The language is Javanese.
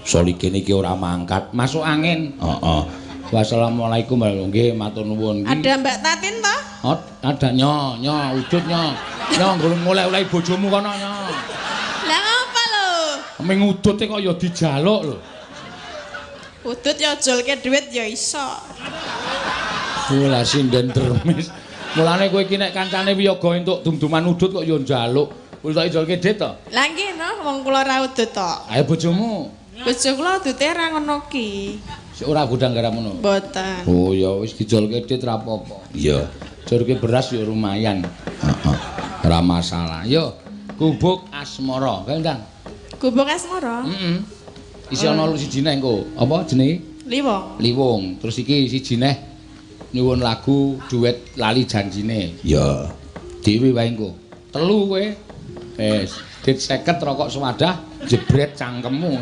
Solikene iki ora mangkat, masuk angin. Heeh. Wassalamualaikum nggih matur nuwun. Ada Mbak Tatin toh? Ada nyo, udut nyo. Nyo golek-golek bojomu kono nyo. Lah ngapa lho? Ming udute kok ya dijaluk lho. Udut ya jolke dhuwit ya iso. Lah sinden dermis. Mulane kowe iki nek kancane wiyaga entuk dum-duman udut kok ya njaluk. Wis tak jolke dit to. Lah nggih no, wong kula ra udut to. Ayo bojomu. Bojo kula udute ra ngono ki. Sik ora gudang garam ngono. Mboten. Oh ya wis dijolke dit ra apa-apa. Iya. Jorke beras ya lumayan. Heeh. Ora masalah. Yo, gubuk asmara, kae ndang. Gubuk asmara? Heeh. Isi ana siji neh engko. Apa jenenge? Liwung. Liwung. Terus iki siji neh nyuwun lagu duet lali janjine. Ya. Dhewe wae engko. Telu kowe. Dit 50 rokok sewadah jebret cangkemmu.